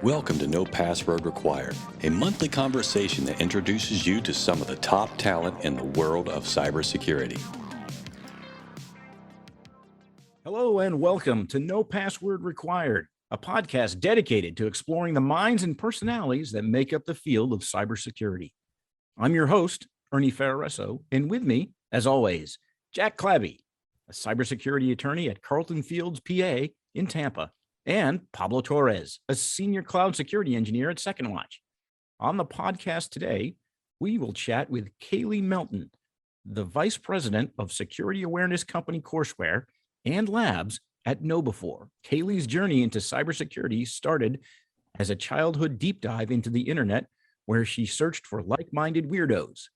Welcome to No Password Required, a monthly conversation that introduces you to some of the top talent in the world of cybersecurity. Hello and welcome to No Password Required, a podcast dedicated to exploring the minds and personalities that make up the field of cybersecurity. I'm your host, Ernie, and with me, as always, Jack Clabby, a cybersecurity attorney at Carlton Fields, PA in Tampa, and Pablo Torres, a senior cloud security engineer at Second Watch. On the podcast today, we will chat with Kayley Melton, the vice president of security awareness company Courseware and labs at KnowBe4. Kayley's journey into cybersecurity started as a childhood deep dive into the internet, where she searched for like-minded weirdos.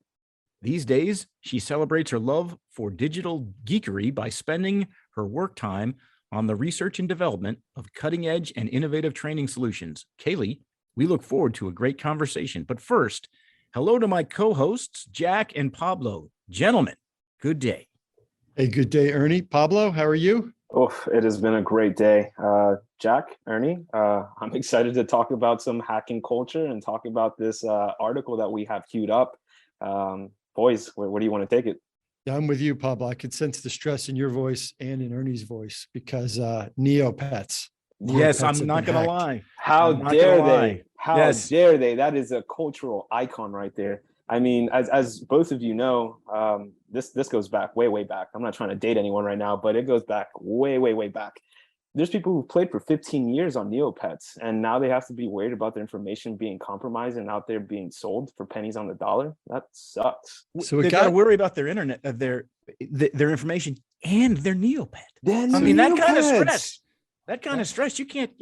These days, she celebrates her love for digital geekery by spending her work time on the research and development of cutting-edge and innovative training solutions. Kayley, we look forward to a great conversation. But first, hello to my co-hosts, Jack and Pablo. Gentlemen, good day. Hey, good day, Ernie. Pablo, how are you? Oh, it has been a great day. Jack, Ernie, I'm excited to talk about some hacking culture and talk about this article that we have queued up. Boys, where do you want to take it? Yeah, I'm with you, Pablo. I could sense the stress in your voice and in Ernie's voice because Neopets. Yes, I'm not going to lie. How dare they? How dare they? That is a cultural icon right there. I mean, as both of you know, this goes back way back. I'm not trying to date anyone right now, but it goes back way back. There's people who played for 15 years on Neopets, and now they have to be worried about their information being compromised and out there being sold for pennies on the dollar. That sucks. So we got to worry about their internet, their information, and their Neopet. That kind of stress. That kind of stress, you can't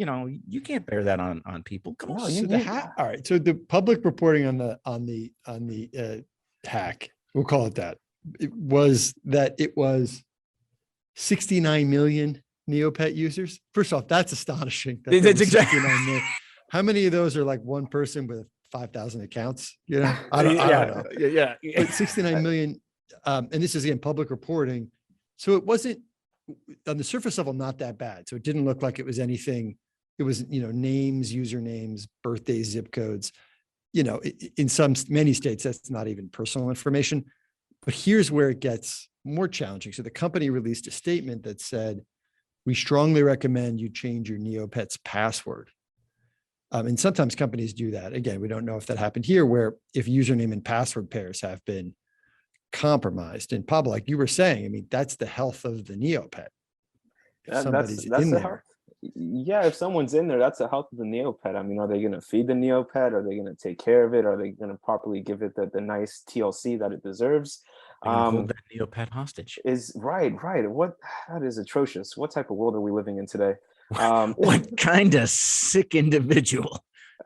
bear that on people. Come on. All right. So the public reporting on the hack, we'll call it that, it was 69 million Neopet users. First off, that's astonishing. That's exactly 69 million. How many of those are like one person with 5,000 accounts? You know, I don't know. Yeah. But 69 million, and this is again public reporting. So it wasn't on the surface level not that bad. So it didn't look like it was anything. It was names, usernames, birthdays, zip codes. In many states that's not even personal information. But here's where it gets more challenging. So the company released a statement that said, we strongly recommend you change your Neopets password. And sometimes companies do that. Again, we don't know if that happened here, where if username and password pairs have been compromised. And Pablo, like you were saying, I mean, that's the health of the Neopet. If somebody's in there. Yeah, if someone's in there, that's the health of the Neopet. I mean, are they going to feed the Neopet? Are they going to take care of it? Are they going to properly give it the nice TLC that it deserves? Hold that Neopet hostage. Is right. That is atrocious. What type of world are we living in today? What kind of sick individual?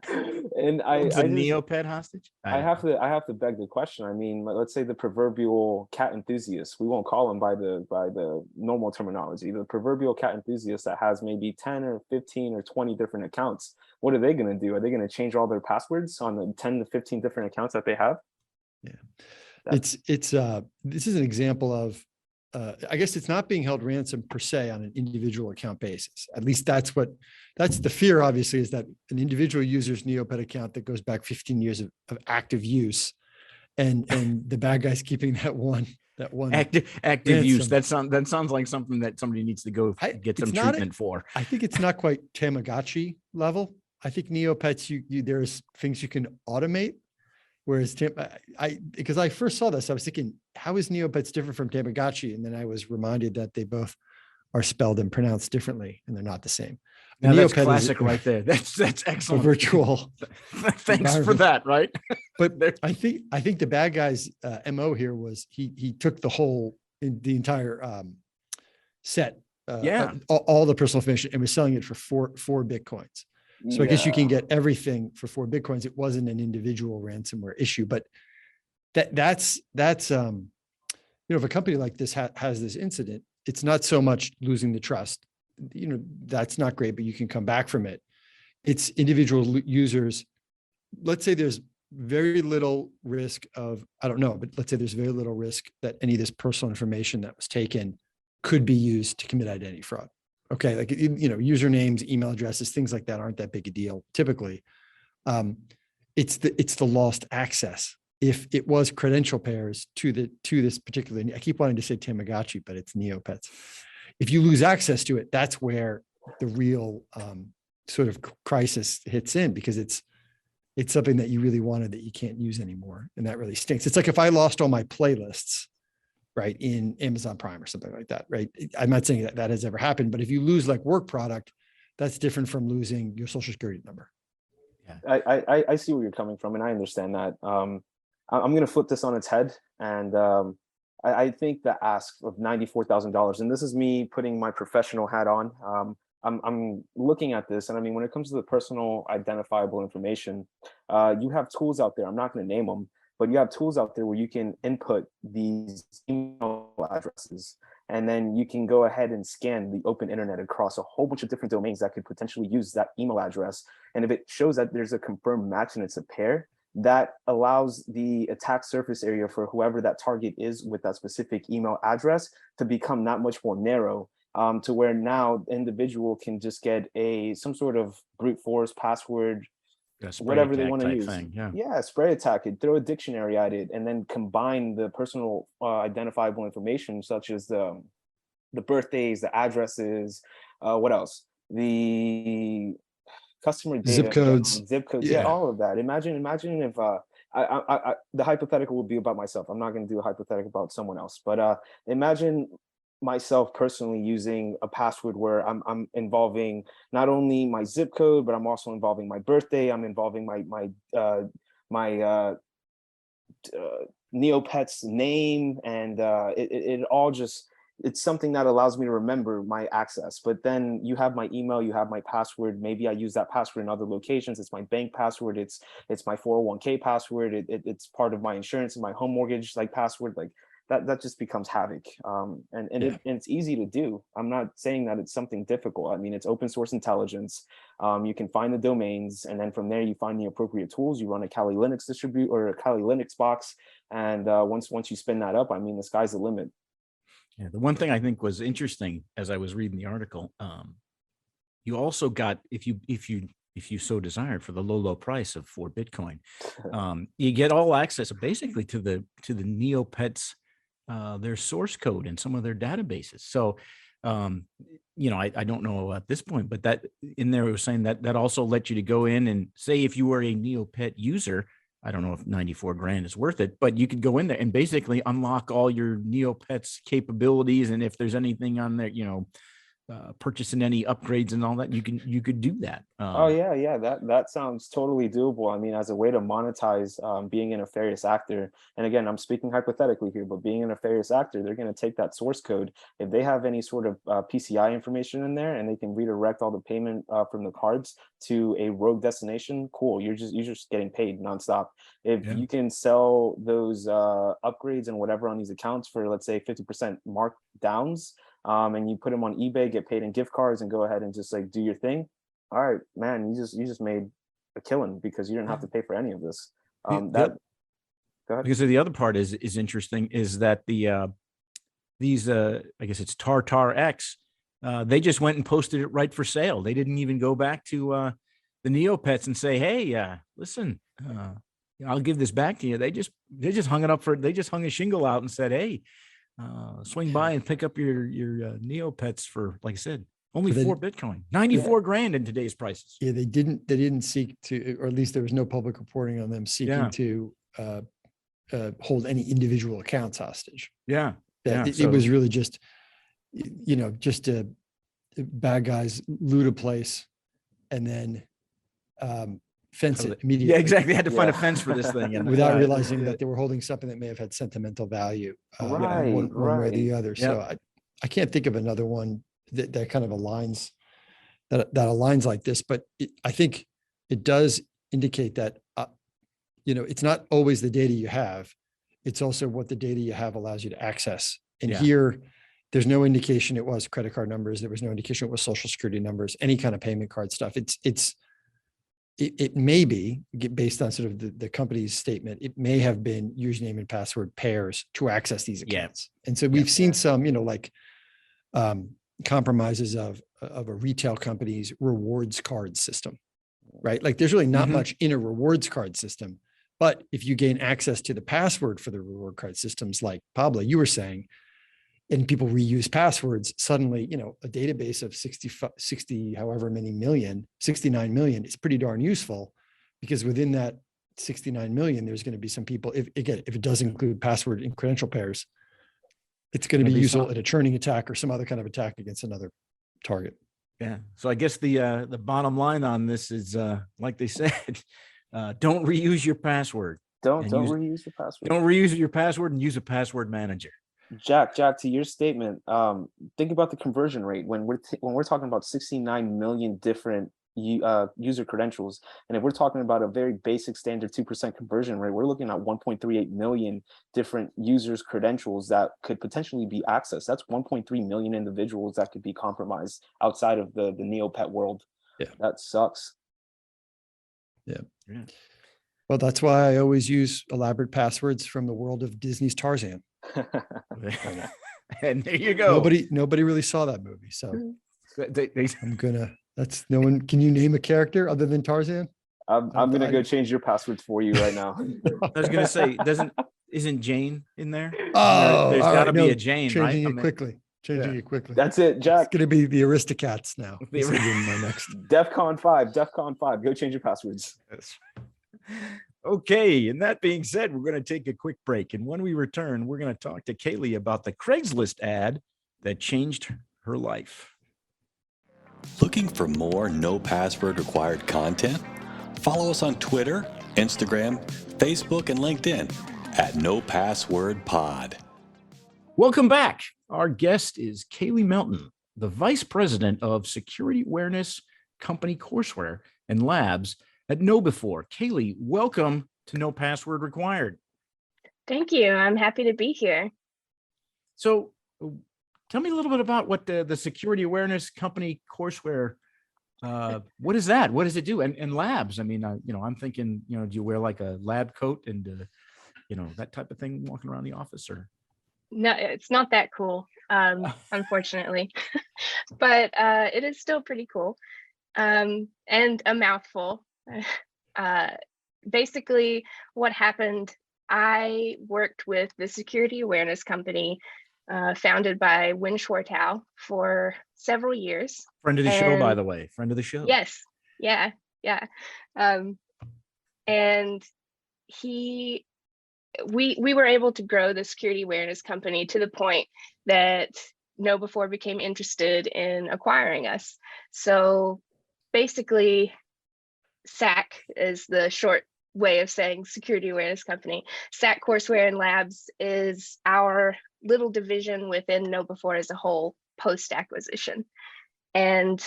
And I Neopet hostage. I have to beg the question. I mean, let's say the proverbial cat enthusiast. We won't call him by the normal terminology. The proverbial cat enthusiast that has maybe 10 or 15 or 20 different accounts. What are they going to do? Are they going to change all their passwords on the 10 to 15 different accounts that they have? Yeah. This is an example of, I guess it's not being held ransom per se on an individual account basis. At least that's the fear, obviously, is that an individual user's Neopet account that goes back 15 years of active use, and the bad guy's keeping that one active ransom. Use. That sounds like something that somebody needs to go get some treatment for. I think it's not quite Tamagotchi level. I think Neopets, there's things you can automate. Whereas because I first saw this, I was thinking, how is Neopets different from Tamagotchi? And then I was reminded that they both are spelled and pronounced differently, and they're not the same. Now that's classic right there. That's excellent. Virtual. Thanks for that. Right. But I think the bad guy's MO here was he took the entire set, all the personal information, and was selling it for four Bitcoins. So I guess you can get everything for 4 Bitcoins. It wasn't an individual ransomware issue, but that's if a company like this has this incident, it's not so much losing the trust. That's not great, but you can come back from it. It's individual users. Let's say there's very little risk of, I don't know, but let's say there's very little risk that any of this personal information that was taken could be used to commit identity fraud. Okay. Like, usernames, email addresses, things like that aren't that big a deal. Typically, it's the lost access. If it was credential pairs to this particular, I keep wanting to say Tamagotchi, but it's Neopets. If you lose access to it, that's where the real sort of crisis hits in, because it's something that you really wanted that you can't use anymore. And that really stinks. It's like if I lost all my playlists, right, in Amazon Prime or something like that, right? I'm not saying that has ever happened, but if you lose like work product, that's different from losing your social security number. Yeah. I see where you're coming from, and I understand that. I'm going to flip this on its head, and I think the ask of $94,000, and this is me putting my professional hat on. I'm looking at this, and I mean, when it comes to the personal identifiable information, you have tools out there. I'm not going to name them, but you have tools out there where you can input these email addresses, and then you can go ahead and scan the open internet across a whole bunch of different domains that could potentially use that email address. And if it shows that there's a confirmed match and it's a pair, that allows the attack surface area for whoever that target is with that specific email address to become that much more narrow, to where now the individual can just get some sort of brute force password, whatever they want to use. Yeah, spray attack it, throw a dictionary at it, and then combine the personal identifiable information, such as the birthdays, the addresses, what else? The customer data, zip codes, yeah, all of that. Imagine if the hypothetical would be about myself. I'm not going to do a hypothetical about someone else, but imagine myself personally using a password where I'm involving not only my zip code, but I'm also involving my birthday. I'm involving my Neopets name, and it all just, it's something that allows me to remember my access. But then you have my email, you have my password. Maybe I use that password in other locations. It's my bank password. It's my 401k password. It's part of my insurance and my home mortgage like password. Like that just becomes havoc. And it's easy to do. I'm not saying that it's something difficult. I mean, it's open source intelligence. You can find the domains, and then from there you find the appropriate tools. You run a Kali Linux distribute or a Kali Linux box, and once you spin that up, I mean, the sky's the limit. Yeah, the one thing I think was interesting as I was reading the article, you also got, if you so desired, for the low price of 4 Bitcoin, you get all access basically to the Neopets, their source code and some of their databases. So, I don't know at this point, but that in there it was saying that also let you to go in and say, if you were a Neopet user, I don't know if 94 grand is worth it, but you could go in there and basically unlock all your Neopets capabilities. And if there's anything on there, purchasing any upgrades and all that, you could do that. Oh yeah, that sounds totally doable. I mean, as a way to monetize being a nefarious actor, and again, I'm speaking hypothetically here, but being a nefarious actor, they're going to take that source code. If they have any sort of PCI information in there, and they can redirect all the payment from the cards to a rogue destination, cool. You're just getting paid nonstop. If you can sell those upgrades and whatever on these accounts for, let's say, 50% markdowns, and you put them on eBay, get paid in gift cards, and go ahead and just like do your thing. All right, man, you just made a killing because you didn't have to pay for any of this. Go ahead. Because the other part is interesting is that these I guess it's TarTarX, they just went and posted it right for sale. They didn't even go back to the Neopets and say, hey, listen, I'll give this back to you. They just hung it up they just hung a shingle out and said, hey, swing by and pick up your Neopets for, like I said, only 4 Bitcoin, 94 grand in today's prices. Yeah, they didn't seek to, or at least there was no public reporting on them seeking to hold any individual accounts hostage. It was really just, just bad guys loot a place and then fence it immediately. Yeah, exactly. They had to find a fence for this thing, and without realizing that they were holding something that may have had sentimental value, one way or the other. So I can't think of another one that kind of aligns like this, but I think it does indicate that it's not always the data you have; it's also what the data you have allows you to access. And here, there's no indication it was credit card numbers. There was no indication it was social security numbers, any kind of payment card stuff. It may be, based on sort of the company's statement, it may have been username and password pairs to access these accounts. And so we've seen some, compromises of of a retail company's rewards card system, right? Like there's really not much in a rewards card system, but if you gain access to the password for the reward card systems, like Pablo, you were saying, and people reuse passwords, suddenly, a database of 60, however many million, 69 million is pretty darn useful, because within that 69 million, there's going to be some people, if it does include password and credential pairs, it's going to be useful at a churning attack or some other kind of attack against another target. Yeah. So I guess the bottom line on this is, like they said, don't reuse your password. Don't reuse your password. Don't reuse your password and use a password manager. Jack, to your statement, think about the conversion rate when we're talking about 69 million different user credentials, and if we're talking about a very basic standard 2% conversion rate, we're looking at 1.38 million different users' credentials that could potentially be accessed. That's 1.3 million individuals that could be compromised outside of the Neopet world. Yeah, that sucks. Yeah. Well, that's why I always use elaborate passwords from the world of Disney's Tarzan. And there you go. Nobody really saw that movie, so I'm gonna. That's no one. Can you name a character other than Tarzan? I'm gonna go change your passwords for you right now. I was gonna say, isn't Jane in there? Oh, there's got to be a changing Jane, right? Changing it quickly. That's it, Jack. It's gonna be the Aristocats now. This is my next. DEFCON 5. Go change your passwords. Okay, and that being said, we're going to take a quick break. And when we return, we're going to talk to Kayley about the Craigslist ad that changed her life. Looking for more no password required content? Follow us on Twitter, Instagram, Facebook, and LinkedIn at No Password Pod. Welcome back. Our guest is Kayley Melton, the Vice President of Security Awareness Company Courseware and Labs at KnowBe4. Kayley, welcome to No Password Required. Thank you. I'm happy to be here. So tell me a little bit about what the Security Awareness Company Courseware, what is that? What does it do? And labs, I mean, I'm thinking, do you wear like a lab coat and, that type of thing walking around the office, or? No, it's not that cool, unfortunately, but it is still pretty cool, and a mouthful. Basically, what happened, I worked with the Security Awareness Company, founded by Win Schwartau, for several years. Friend of the show, by the way. Friend of the show. Yes. Yeah. And we were able to grow the Security Awareness Company to the point that KnowBe4 became interested in acquiring us. So basically, SAC is the short way of saying Security Awareness Company. SAC Courseware and Labs is our little division within KnowBe4 as a whole post-acquisition. And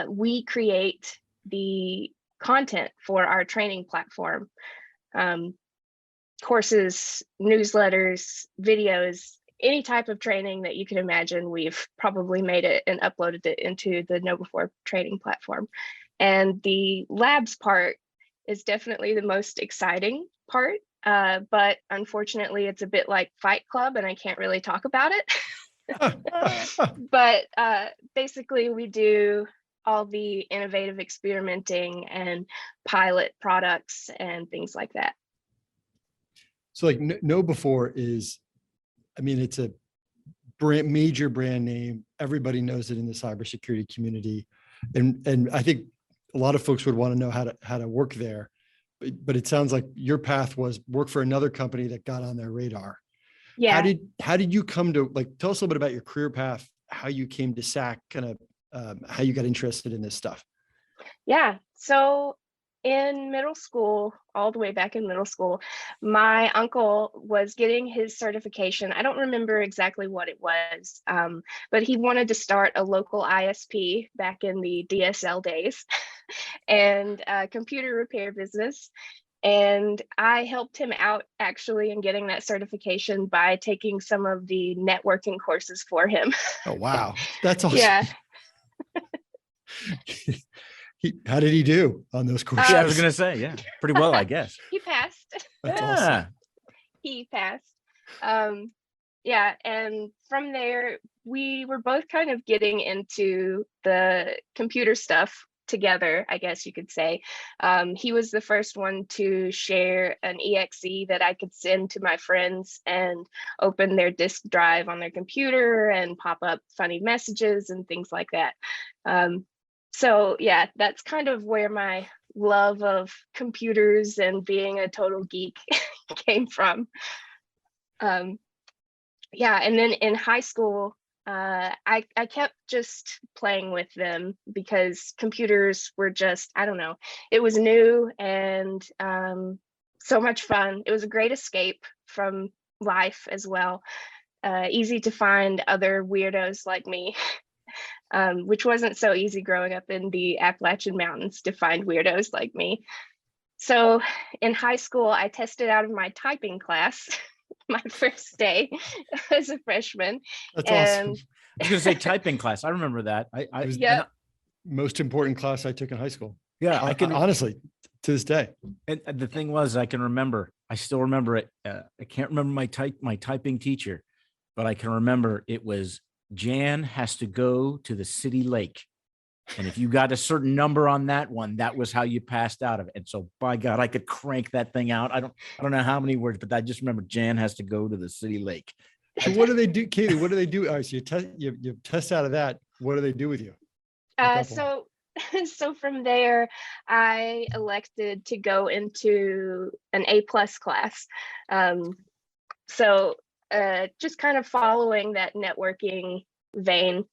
we create the content for our training platform. Courses, newsletters, videos, any type of training that you can imagine, we've probably made it and uploaded it into the KnowBe4 training platform. And the labs part is definitely the most exciting part, but unfortunately it's a bit like Fight Club and I can't really talk about it. But basically we do all the innovative experimenting and pilot products and things like that. So like KnowBe4 is, I mean, it's a major brand name. Everybody knows it in the cybersecurity community. And I think a lot of folks would want to know how to work there, but it sounds like your path was work for another company that got on their radar. Yeah. How did you come to, like, tell us a little bit about your career path, how you came to SAC, kind of how you got interested in this stuff? Yeah. So in middle school, all the way back in middle school, my uncle was getting his certification. I don't remember exactly what it was, but he wanted to start a local ISP back in the DSL days and a computer repair business. And I helped him out actually in getting that certification by taking some of the networking courses for him. Oh, wow. That's awesome. Yeah. How did he do on those courses? Yeah, I was going to say, yeah, pretty well, I guess. He passed. That's awesome. He passed. Yeah, and from there, we were both kind of getting into the computer stuff together, I guess you could say. He was the first one to share an exe that I could send to my friends and open their disk drive on their computer and pop up funny messages and things like that. So yeah, that's kind of where my love of computers and being a total geek came from. Yeah, and then in high school, I kept just playing with them because computers were just, I don't know, it was new and so much fun. It was a great escape from life as well. Easy to find other weirdos like me, which wasn't so easy growing up in the Appalachian Mountains to find weirdos like me. So in high school, I tested out of my typing class my first day as a freshman. That's and awesome. I was going to say typing class. I remember that. Yeah. Most important class I took in high school. Yeah, I can honestly to this day. And the thing was, I still remember it. I can't remember my typing teacher, but I can remember it was Jan has to go to the city lake. And if you got a certain number on that one, that was how you passed out of it. And so by God, I could crank that thing out. I don't know how many words, but I just remember Jan has to go to the city lake. So what do they do, Kayley? What do they do? All right, so you test out of that. What do they do with you? So from there, I elected to go into an A+ class. So just kind of following that networking vein.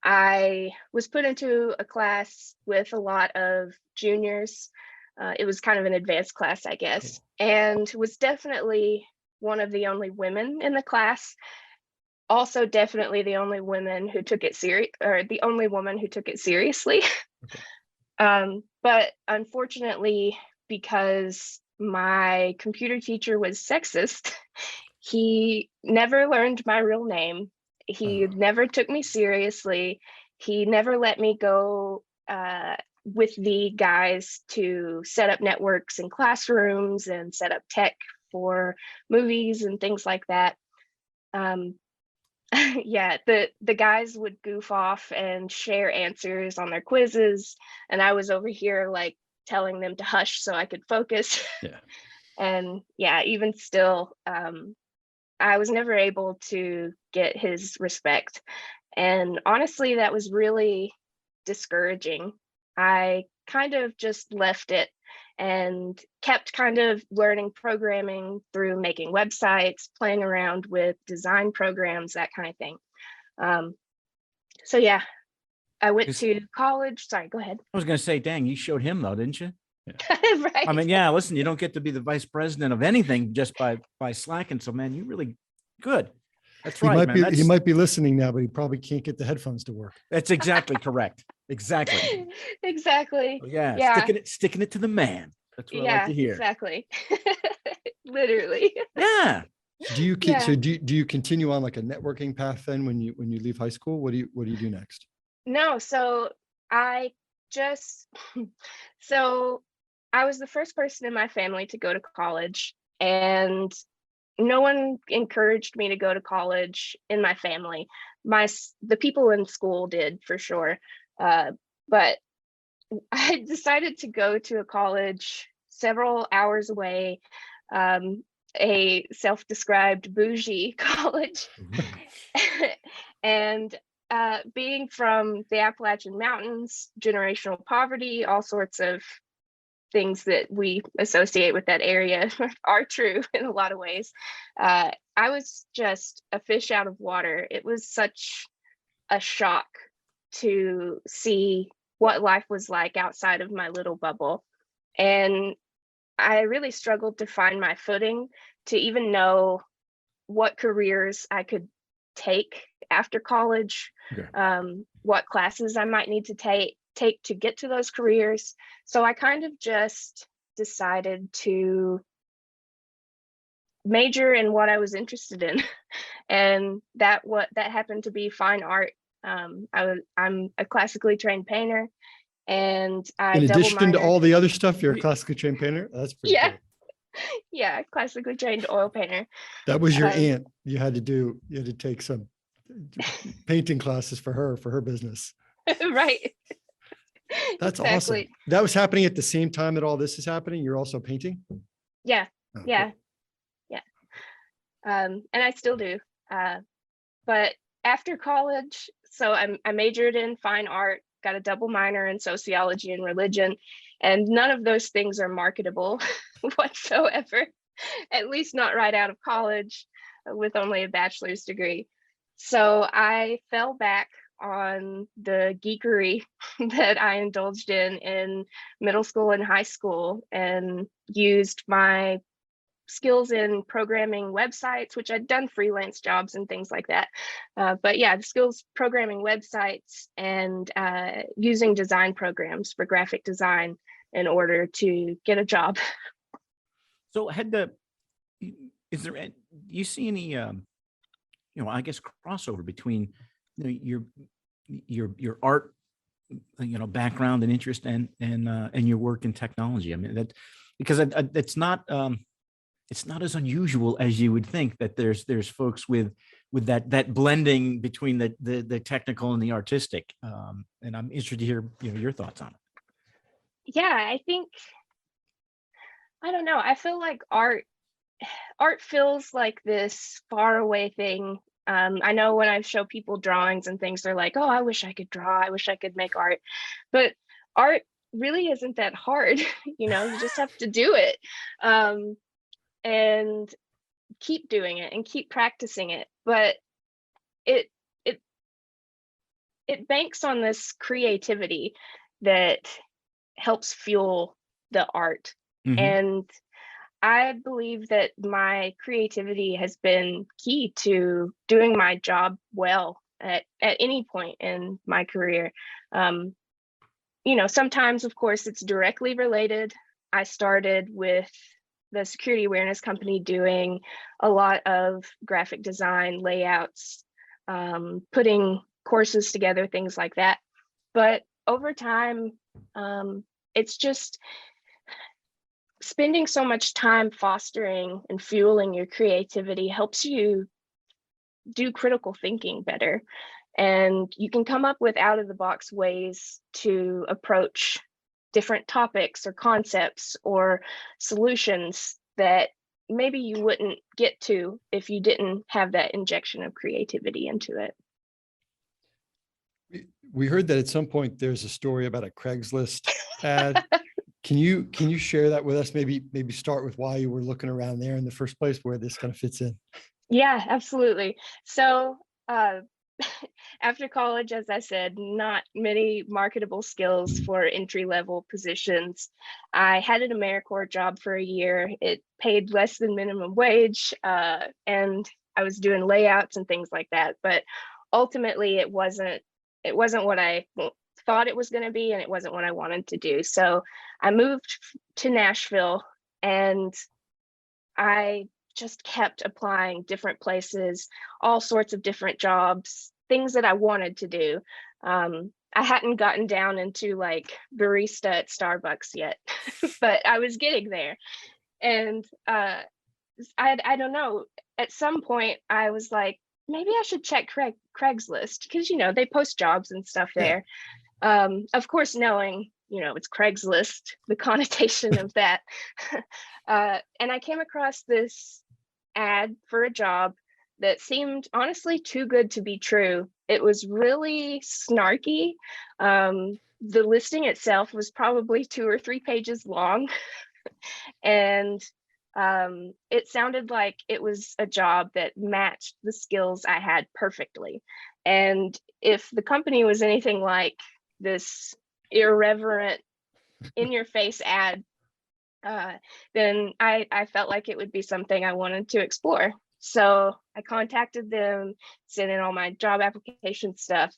I was put into a class with a lot of juniors. It was kind of an advanced class, I guess, and was definitely one of the only women in the class. Also, definitely the only woman who took it seriously. But unfortunately, because my computer teacher was sexist, he never learned my real name. He never took me seriously. He never let me go with the guys to set up networks in classrooms and set up tech for movies and things like that. Yeah, the guys would goof off and share answers on their quizzes, and I was over here like telling them to hush so I could focus. Yeah. And yeah, even still, I was never able to get his respect. And honestly, that was really discouraging. I kind of just left it and kept kind of learning programming through making websites, playing around with design programs, that kind of thing. So yeah, I went to college. Sorry, go ahead. I was going to say, dang, you showed him though, didn't you? Yeah. Right. I mean, yeah, listen, you don't get to be the vice president of anything just by slacking. So man, you really good. That's right, man. He might be listening now, but he probably can't get the headphones to work. That's exactly correct. Exactly. Exactly. Oh, yeah. Sticking it to the man. That's what I like to hear. Exactly. Literally. Yeah. Do you continue on like a networking path then when you leave high school? What do you do next? No, so I was the first person in my family to go to college, and no one encouraged me to go to college in my family. The people in school did for sure. But I decided to go to a college several hours away, a self-described bougie college. And being from the Appalachian Mountains, generational poverty, all sorts of things that we associate with that area are true in a lot of ways. I was just a fish out of water. It was such a shock to see what life was like outside of my little bubble. And I really struggled to find my footing, to even know what careers I could take after college, what classes I might need to take to get to those careers. So I kind of just decided to major in what I was interested in. And that happened to be fine art. I'm a classically trained painter, and in addition to all the other stuff, you're a classically trained painter. That's pretty cool. Yeah, classically trained oil painter. That was your aunt. You had to take some painting classes for her business. Right. That's Exactly. awesome. That was happening at the same time that all this is happening. You're also painting? Yeah. Oh, Yeah. cool. Yeah. And I still do. But after college, so I majored in fine art, got a double minor in sociology and religion, and none of those things are marketable whatsoever, at least not right out of college with only a bachelor's degree. So I fell back on the geekery that I indulged in middle school and high school, and used my skills in programming websites, which I'd done freelance jobs and things like that. But yeah, the skills programming websites and using design programs for graphic design in order to get a job. So is there, you see any, I guess crossover between your art, background and interest and your work in technology? I mean, that, because it's not as unusual as you would think that there's folks with that blending between the technical and the artistic. And I'm interested to hear your thoughts on it. Yeah, I think, I don't know, I feel like art feels like this far away thing. I know when I show people drawings and things, they're like, oh, I wish I could draw, I wish I could make art. But art really isn't that hard. You just have to do it. And keep doing it and keep practicing it. But it banks on this creativity that helps fuel the art. Mhm. And I believe that my creativity has been key to doing my job well at any point in my career. Sometimes, of course, it's directly related. I started with the security awareness company doing a lot of graphic design, layouts, putting courses together, things like that. But over time, it's just spending so much time fostering and fueling your creativity helps you do critical thinking better. And you can come up with out of the box ways to approach different topics or concepts or solutions that maybe you wouldn't get to if you didn't have that injection of creativity into it. We heard that at some point there's a story about a Craigslist ad. Can you share that with us? Maybe start with why you were looking around there in the first place, where this kind of fits in. Yeah, absolutely. So after college, as I said, not many marketable skills for entry-level positions. I had an AmeriCorps job for a year. It paid less than minimum wage, and I was doing layouts and things like that. But ultimately, it wasn't what I thought it was going to be, and it wasn't what I wanted to do. So I moved to Nashville, and I just kept applying different places, all sorts of different jobs, things that I wanted to do. I hadn't gotten down into like barista at Starbucks yet, but I was getting there. And I don't know, at some point I was like, maybe I should check Craigslist, because they post jobs and stuff there. Of course, knowing it's Craigslist, the connotation of that. And I came across this ad for a job that seemed honestly too good to be true. It was really snarky. The listing itself was probably 2 or 3 pages long. And it sounded like it was a job that matched the skills I had perfectly. And if the company was anything like this irreverent, in-your-face ad, then I felt like it would be something I wanted to explore. So I contacted them, sent in all my job application stuff,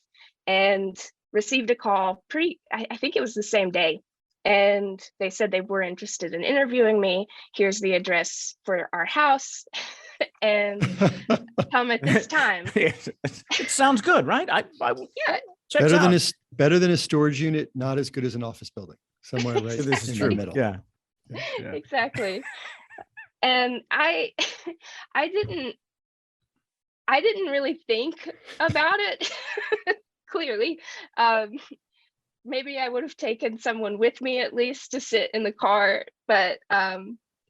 and received a call I think it was the same day. And they said they were interested in interviewing me. Here's the address for our house. And come at this time. It sounds good, right? Yeah. Better than a storage unit, not as good as an office building. Somewhere right this is in true. the middle. Yeah. Exactly. And I didn't I didn't really think about it clearly. Maybe I would have taken someone with me at least to sit in the car, but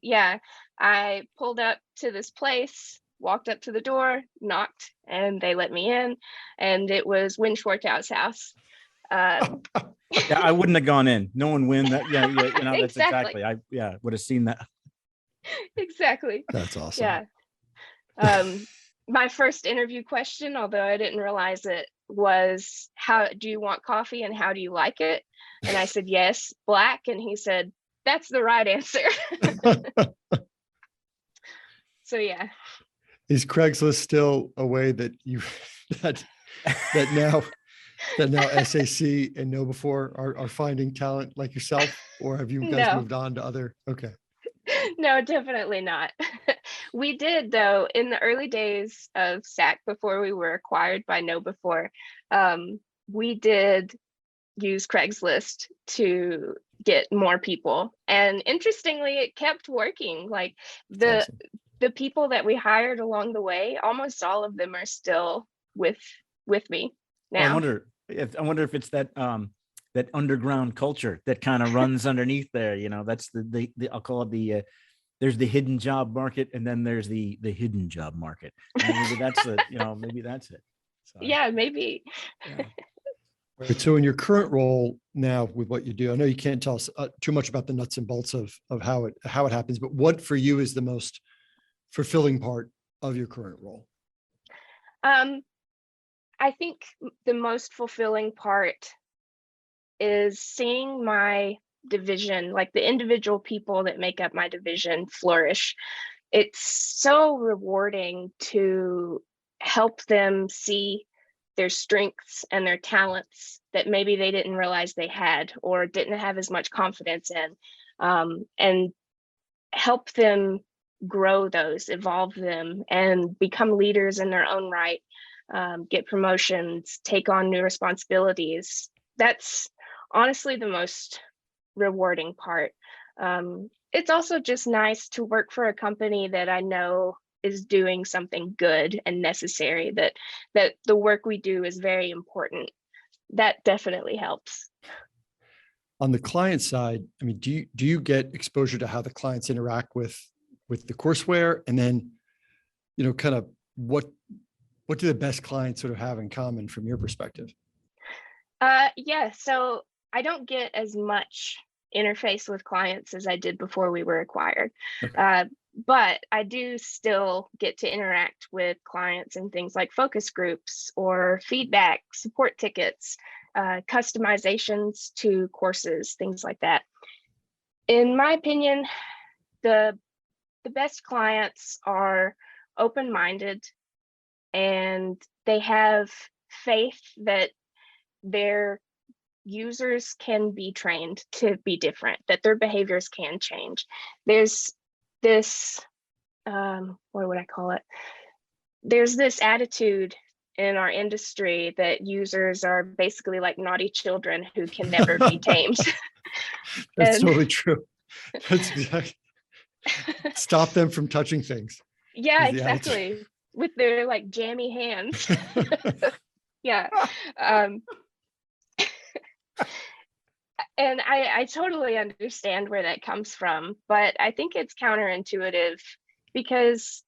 yeah, I pulled up to this place, walked up to the door, knocked, and they let me in, and it was Win Schwartz's house. Yeah, I wouldn't have gone in. No one win that. Yeah, you know, that's Exactly. I would have seen that. Exactly. That's awesome. Yeah. My first interview question, although I didn't realize it, was, how do you want coffee and how do you like it? And I said, yes, black. And he said, that's the right answer. So yeah. Is Craigslist still a way that you that now SAC and KnowBe4 are finding talent like yourself, or have you guys No. moved on to other? Okay. No, definitely not. We did, though, in the early days of SAC, before we were acquired by KnowBe4, we did use Craigslist to get more people. And interestingly, it kept working. Like the people that we hired along the way, almost all of them are still with me now. Well, I wonder if it's that that underground culture that kind of runs underneath there. You know, that's the I'll call it there's the hidden job market, and then there's the hidden job market. And maybe that's the, you know, maybe that's it. So, yeah, maybe. Yeah. Right, so in your current role now with what you do, I know you can't tell us too much about the nuts and bolts of how it happens, but what for you is the most fulfilling part of your current role? I think the most fulfilling part is seeing my division, like the individual people that make up my division, flourish. It's so rewarding to help them see their strengths and their talents that maybe they didn't realize they had or didn't have as much confidence in, and help them grow those, evolve them, and become leaders in their own right, get promotions, take on new responsibilities. That's honestly the most rewarding part. It's also just nice to work for a company that I know is doing something good and necessary, that the work we do is very important. That definitely helps. On the client side, I mean, do you get exposure to how the clients interact with the courseware, and then, you know, kind of what do the best clients sort of have in common from your perspective? Yeah, so I don't get as much interface with clients as I did before we were acquired. Okay. But I do still get to interact with clients in things like focus groups or feedback, support tickets, customizations to courses, things like that. In my opinion, the best clients are open-minded, and they have faith that their users can be trained to be different, that their behaviors can change. There's this, what would I call it? There's this attitude in our industry that users are basically like naughty children who can never be tamed. That's totally true. That's exactly. Stop them from touching things. Yeah, exactly. With their like jammy hands. Yeah. And I totally understand where that comes from, but I think it's counterintuitive, because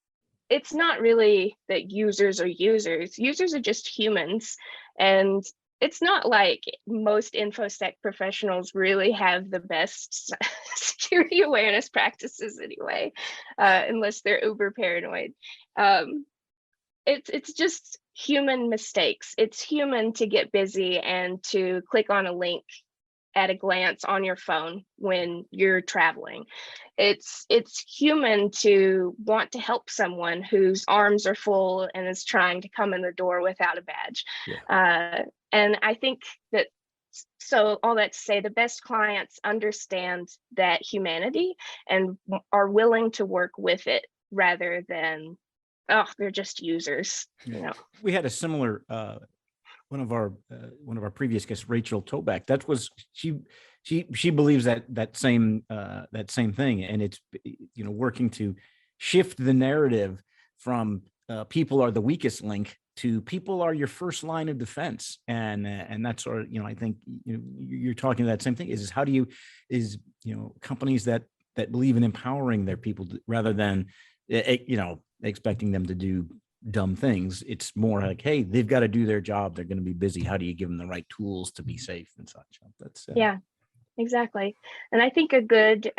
it's not really that users are users. Users are just humans. And it's not like most InfoSec professionals really have the best security awareness practices anyway, unless they're uber paranoid. It's just human mistakes. It's human to get busy and to click on a link at a glance on your phone when you're traveling. It's human to want to help someone whose arms are full and is trying to come in the door without a badge. Yeah. And I think that, so all that to say, the best clients understand that humanity and are willing to work with it rather than, oh, they're just users. You know, we had a similar one of our previous guests, Rachel Toback. That was she believes that same thing, and it's, you know, working to shift the narrative from people are the weakest link to people are your first line of defense. And that's sort of, I think you're talking that same thing is how do you, companies that believe in empowering their people rather than, expecting them to do dumb things. It's more like, hey, they've got to do their job. They're going to be busy. How do you give them the right tools to be safe and such? That's yeah, exactly. And I think a good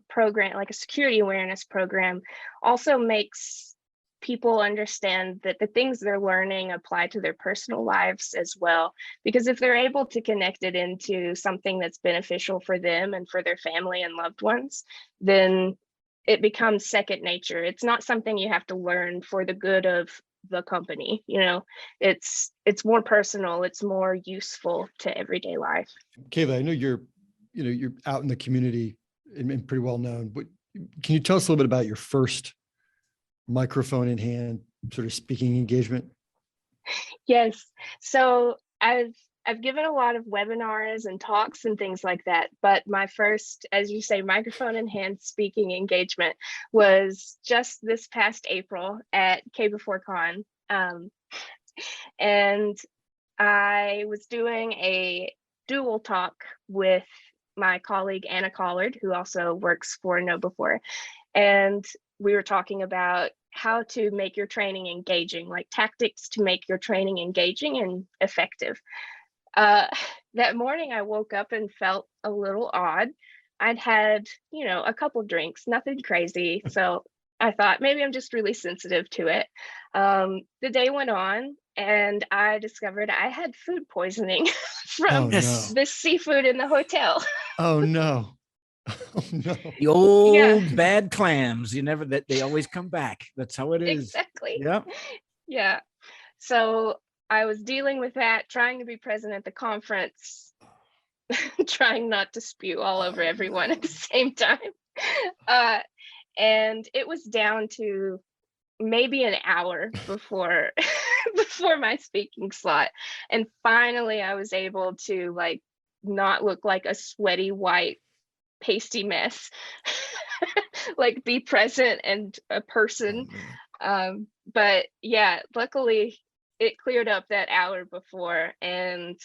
program, like a security awareness program, also makes people understand that the things they're learning apply to their personal lives as well. Because if they're able to connect it into something that's beneficial for them and for their family and loved ones, then it becomes second nature. It's not something you have to learn for the good of the company. It's more personal. It's more useful to everyday life. Kayley, I know you're out in the community and pretty well known, but can you tell us a little bit about your first microphone in hand sort of speaking engagement? Yes. So I've given a lot of webinars and talks and things like that, but my first, as you say, microphone in hand speaking engagement was just this past April at KnowBe4 and I was doing a dual talk with my colleague Anna Collard, who also works for KnowBe4, and we were talking about how to make your training engaging, like tactics to make your training engaging and effective. That morning I woke up and felt a little odd. I'd had, a couple drinks, nothing crazy. So I thought maybe I'm just really sensitive to it. The day went on and I discovered I had food poisoning from the seafood in the hotel. Oh no. Oh no. The old bad clams. They always come back. That's how it is. Exactly. Yeah. Yeah. So I was dealing with that, trying to be present at the conference, trying not to spew all over everyone at the same time. And it was down to maybe an hour before my speaking slot. And finally I was able to not look like a sweaty white pasty mess, like be present and a person. But yeah, luckily it cleared up that hour before, and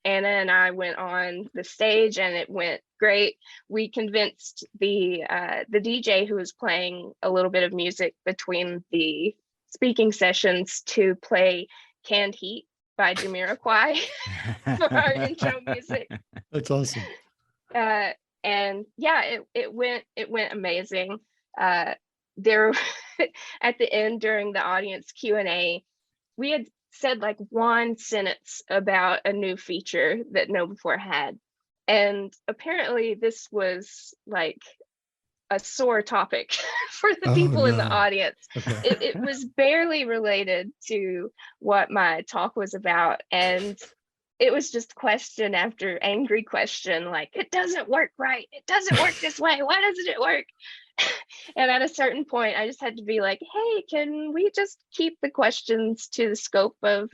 Anna and I went on the stage and it went great. We convinced the DJ who was playing a little bit of music between the speaking sessions to play Canned Heat by Jamiroquai for our intro music. That's awesome. And yeah, it went amazing. There at the end during the audience Q&A, we had said one sentence about a new feature that KnowBe4 had, and apparently this was a sore topic for the people in the audience. Okay. It was barely related to what my talk was about, and it was just question after angry question, it doesn't work right. It doesn't work this way. Why doesn't it work? And at a certain point, I just had to be like, hey, can we just keep the questions to the scope of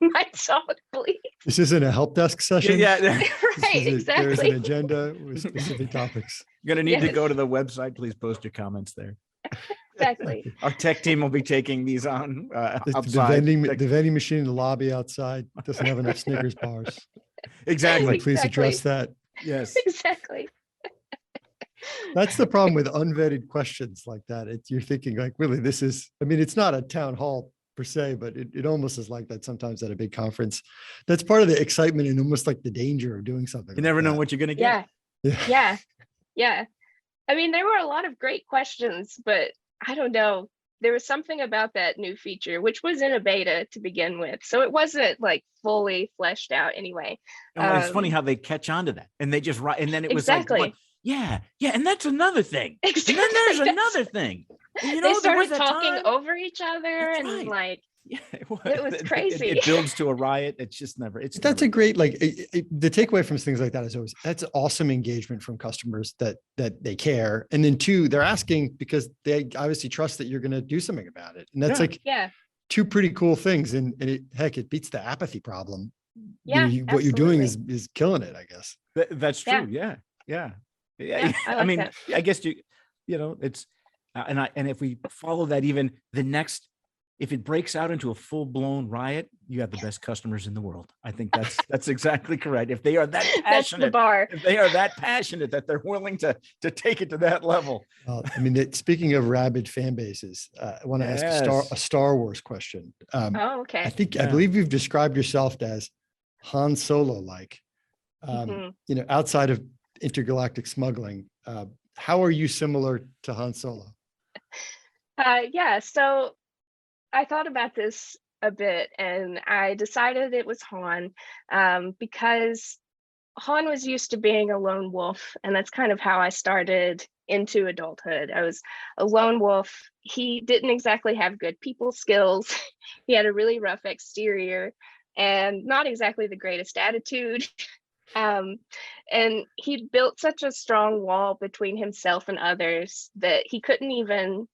my talk, please? This isn't a help desk session. Yeah. Right, exactly. There's an agenda with specific topics. You're going to need to go to the website. Please post your comments there. Exactly. Our tech team will be taking these on outside. The vending machine in the lobby outside doesn't have enough Snickers bars. Exactly. Please address that. Yes. Exactly. That's the problem with unvetted questions like that. You're thinking really, this is, it's not a town hall per se, but it almost is like that sometimes at a big conference. That's part of the excitement and almost the danger of doing something. You never know what you're going to get. Yeah. There were a lot of great questions, but I don't know. There was something about that new feature, which was in a beta to begin with. So it wasn't fully fleshed out anyway. It's funny how they catch on to that and they just write. And then it was yeah. And that's another thing. Exactly. And then there's another thing. They started talking over each other. That's and right. It was crazy. It builds to a riot. It's just never. That's a great the takeaway from things like that is always that's awesome engagement from customers that they care, and then two, they're asking because they obviously trust that you're going to do something about it, and that's two pretty cool things, and it beats the apathy problem. Yeah, what you're doing is killing it, I guess. That's true. Yeah. I mean, that. I guess it's. And if we follow that, even the next, if it breaks out into a full blown riot, you have the best customers in the world. I think that's exactly correct. If they are that passionate, that's the bar. if they are that passionate that they're willing to take it to that level. I mean, speaking of rabid fan bases, I want to ask a Star Wars question. Oh, okay. I believe you've described yourself as Han Solo-like. Outside of intergalactic smuggling, how are you similar to Han Solo? Yeah, so I thought about this a bit and I decided it was Han, because Han was used to being a lone wolf, and that's kind of how I started into adulthood. I was a lone wolf. He didn't exactly have good people skills. He had a really rough exterior and not exactly the greatest attitude. And he built such a strong wall between himself and others that he couldn't even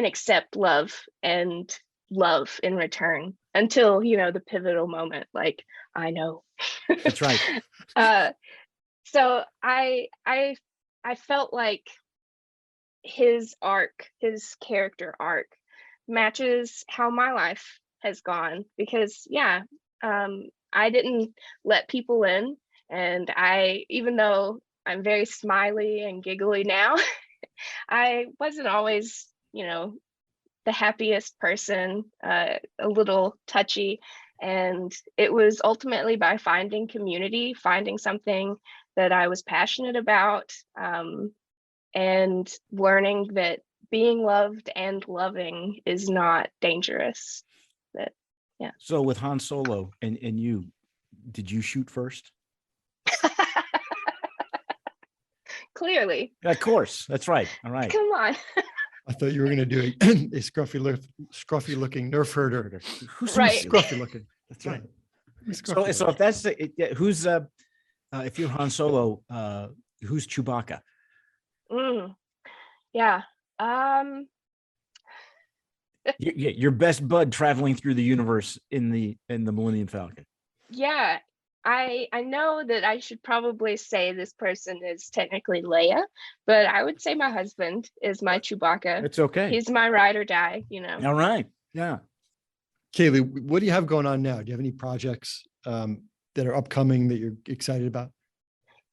accept love and love in return until, the pivotal moment, like, I know. That's right. So I felt like his character arc matches how my life has gone, because I didn't let people in, and even though I'm very smiley and giggly now, I wasn't always, the happiest person, a little touchy. And it was ultimately by finding community, finding something that I was passionate about, and learning that being loved and loving is not dangerous. So with Han Solo and you, did you shoot first? Clearly. Of course. That's right. All right. Come on. I thought you were going to do a scruffy looking Nerf herder. Who's right? Scruffy looking. That's right. So if that's who's if you're Han Solo, who's Chewbacca? Yeah. Your best bud traveling through the universe in the Millennium Falcon. Yeah. I know that I should probably say this person is technically Leia, but I would say my husband is my Chewbacca. It's okay. He's my ride or die, All right. Yeah. Kayley, what do you have going on now? Do you have any projects that are upcoming that you're excited about?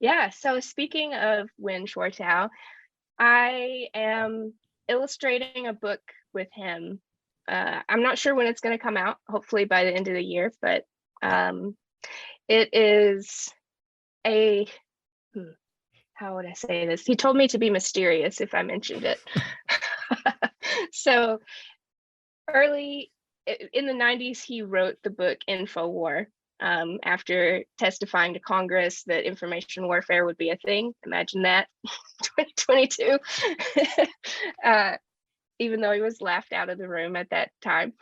Yeah. So speaking of Win Shortau, I am illustrating a book with him. I'm not sure when it's going to come out, hopefully by the end of the year, but it is how would I say this? He told me to be mysterious if I mentioned it. So early in the 90s, he wrote the book InfoWar, after testifying to Congress that information warfare would be a thing. Imagine that, 2022. Even though he was laughed out of the room at that time.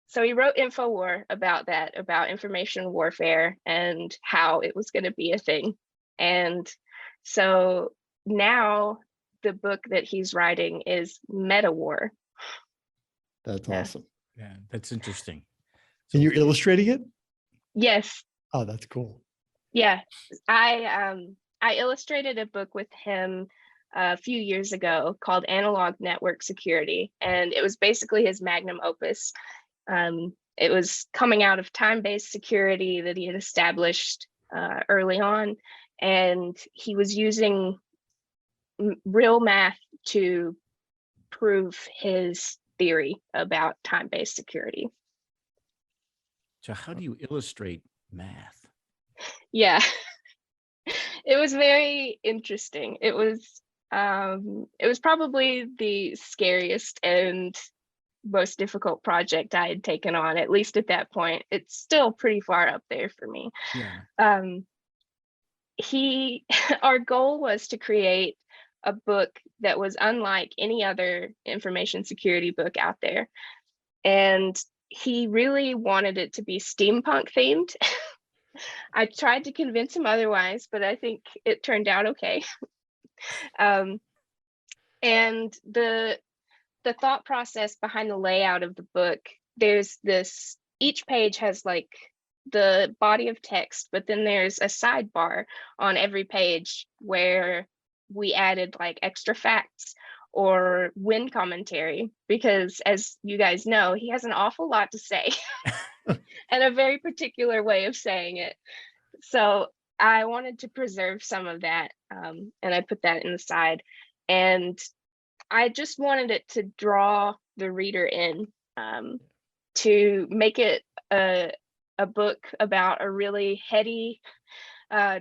So he wrote InfoWar about that, about information warfare and how it was going to be a thing. And so now the book that he's writing is MetaWar. That's awesome. Yeah, that's interesting. And you're illustrating it? Yes. Oh, that's cool. Yeah, I illustrated a book with him a few years ago called Analog Network Security, and it was basically his magnum opus. It was coming out of time-based security that he had established early on, and he was using real math to prove his theory about time-based security. So how do you illustrate math? Yeah, it was very interesting. It was probably the scariest and most difficult project I had taken on, at least at that point. It's still pretty far up there for me. Yeah. Our goal was to create a book that was unlike any other information security book out there. And he really wanted it to be steampunk themed. I tried to convince him otherwise, but I think it turned out okay. And the thought process behind the layout of the book, there's this, each page has like the body of text, but then there's a sidebar on every page where we added like extra facts or win commentary, because as you guys know, he has an awful lot to say and a very particular way of saying it. So I wanted to preserve some of that, and I put that in the side. And I just wanted it to draw the reader in, to make it a book about a really heady,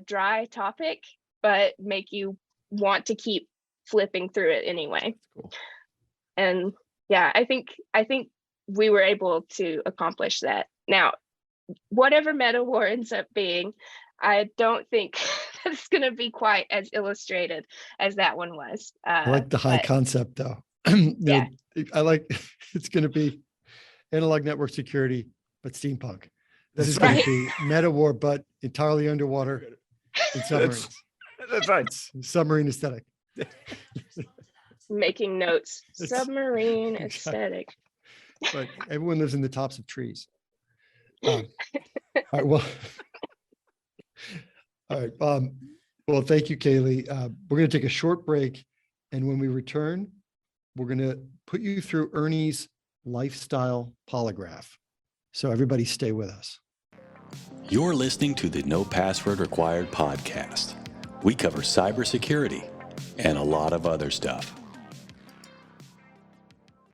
dry topic, but make you want to keep flipping through it anyway. Cool. And yeah, I think we were able to accomplish that. Now, whatever Meta War ends up being, I don't think that it's going to be quite as illustrated as that one was. I like the high concept though. Yeah. I like, it's going to be analog network security, but steampunk. This is going to be Meta War, but entirely underwater in submarines. That's right. Submarine aesthetic. Making notes. Submarine aesthetic. But everyone lives in the tops of trees. All right. Well, all right. Well, thank you, Kayley. We're going to take a short break. And when we return, we're going to put you through Ernie's lifestyle polygraph. So everybody stay with us. You're listening to the No Password Required podcast. We cover cybersecurity and a lot of other stuff.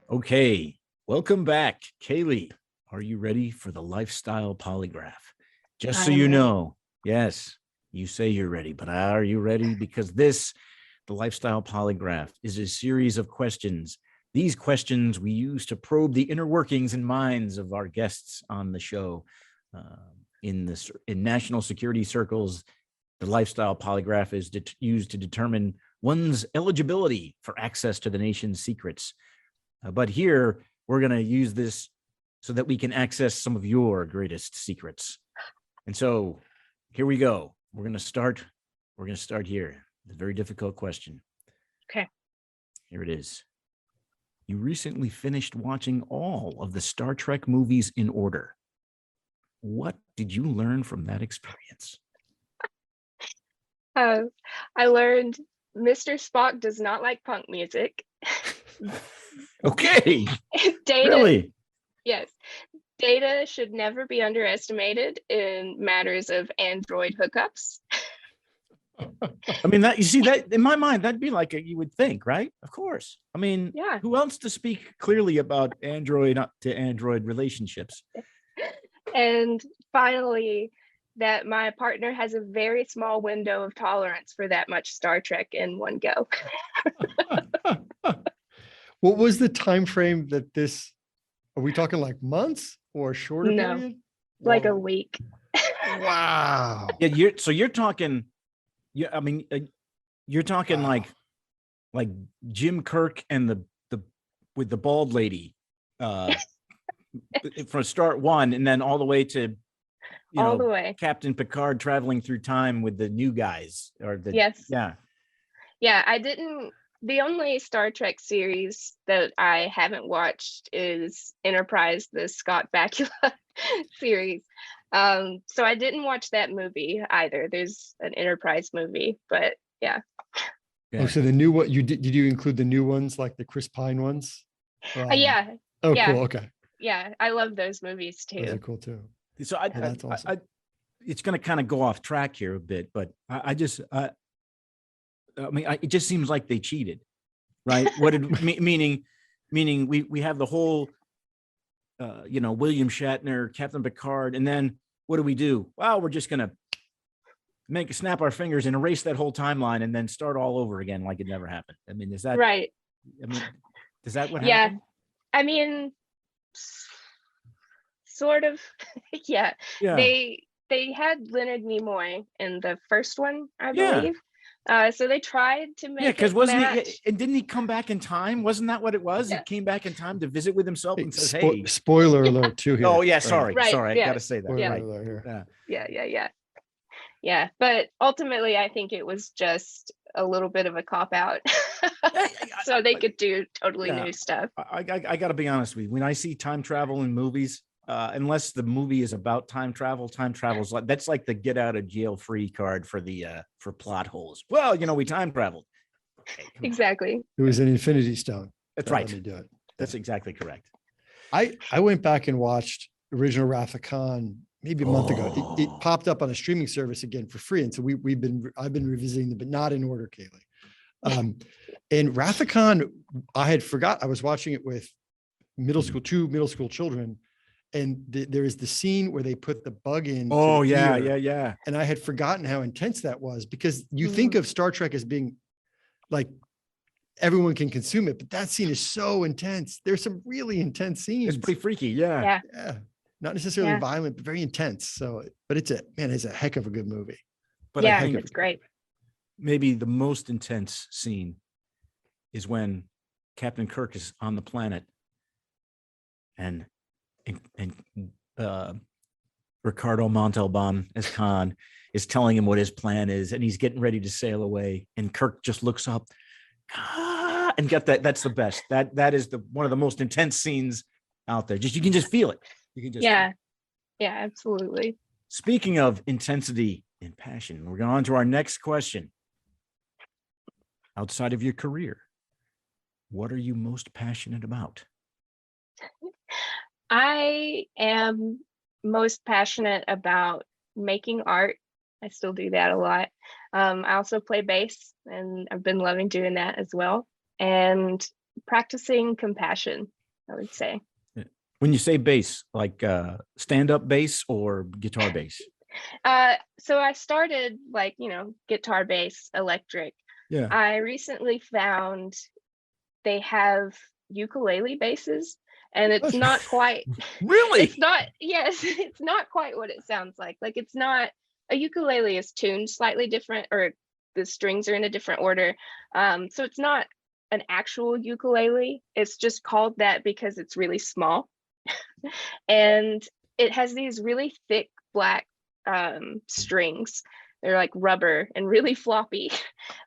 Okay, welcome back. Kayley, are you ready for the lifestyle polygraph? Just so you know, yes, you say you're ready, but are you ready? Because the lifestyle polygraph is a series of questions. These questions we use to probe the inner workings and minds of our guests on the show. In national security circles, the lifestyle polygraph is used to determine one's eligibility for access to the nation's secrets. But here, we're going to use this so that we can access some of your greatest secrets. And so here we go. We're going to start here. A very difficult question. Okay. Here it is. You recently finished watching all of the Star Trek movies in order. What did you learn from that experience? I learned Mr. Spock does not like punk music. Okay. Data, really? Yes. Data should never be underestimated in matters of Android hookups. I mean, that, you see, that in my mind, that'd be like you would think, right? Of course. I mean, Yeah. Who else to speak clearly about Android to Android relationships? And finally, that my partner has a very small window of tolerance for that much Star Trek in one go. What was the time frame that this? Are we talking like months or a shorter No, period? like a Whoa. week. Wow. Yeah, you're talking. Yeah, I mean, you're talking Wow. like Jim Kirk and the with the bald lady, from start one and then all the way to All the way. Captain Picard traveling through time with the new guys or the Yes. yeah. Yeah, the only Star Trek series that I haven't watched is Enterprise, the Scott Bakula series. So I didn't watch that movie either. There's an Enterprise movie, but yeah. Oh, so the new one did you include the new ones like the Chris Pine ones? Yeah. Oh, yeah. cool. Okay. Yeah, I love those movies Those are too. cool too. So that's awesome. it's going to kind of go off track here a bit, but it just seems like they cheated, right? What did meaning we have the whole, William Shatner, Captain Picard, and then what do? Well, we're just going to snap our fingers and erase that whole timeline and then start all over again like it never happened. I mean, is that right? I mean, is that what Yeah, happened? I mean, sort of. Yeah. Yeah. They had Leonard Nimoy in the first one, I Yeah. believe. So they tried to make because it wasn't match. he? And didn't he come back in time? Wasn't that what it was? Yeah. He came back in time to visit with himself and says, Spo- "Hey." spoiler alert too here. Oh yeah, Right. sorry, Right, I yeah. got to say that. Spoiler Right. alert here. Yeah. But ultimately, I think it was just a little bit of a cop out, so they could do totally new stuff. I got to be honest with you. When I see time travel in movies, unless the movie is about time travel's like that's like the get out of jail free card for the for plot holes. Well, we time traveled. Exactly. It was an infinity stone. That's that right. let me do it. That's exactly correct. I went back and watched original Wrath of Khan maybe a month ago. It popped up on a streaming service again for free. And so I've been revisiting it, but not in order, Kayley. And Wrath of Khan, I had forgot, I was watching it with two middle school children. And there is the scene where they put the bug in. Oh, yeah. And I had forgotten how intense that was, because you think of Star Trek as being like, everyone can consume it, but that scene is so intense. There's some really intense scenes. It's pretty freaky. Yeah. Not necessarily violent, but very intense. So, but it's a heck of a good movie. But yeah, I think it's great. Maybe the most intense scene is when Captain Kirk is on the planet and Ricardo Montalban as Khan is telling him what his plan is, and he's getting ready to sail away, and Kirk just looks up and get that. That's the best. That is one of the most intense scenes out there. You can just feel it. You can just yeah, absolutely. Speaking of intensity and passion, we're going on to our next question. Outside of your career, what are you most passionate about? I am most passionate about making art. I still do that a lot. I also play bass, and I've been loving doing that as well. And practicing compassion, I would say. When you say bass, like stand-up bass or guitar bass? So I started guitar bass, electric. Yeah. I recently found they have ukulele basses, and it's not quite really. It's not quite what it sounds like. Like, it's not, a ukulele is tuned slightly different, or the strings are in a different order. So it's not an actual ukulele. It's just called that because it's really small. And it has these really thick black strings. They're like rubber and really floppy.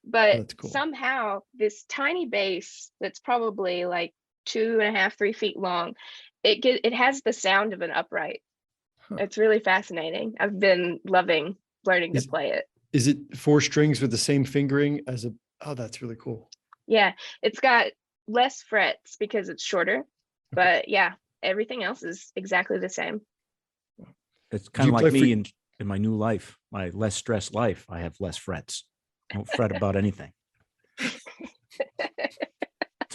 But cool. Somehow this tiny bass that's probably like 2.5, 3 feet long, it has the sound of an upright. It's really fascinating. I've been loving learning to play it. Is it 4 strings with the same fingering as oh, that's really cool. Yeah, it's got less frets because it's shorter, but yeah, everything else is exactly the same. It's kind of like me in my new life, my less stressed life. I have less frets. I don't fret about anything. It's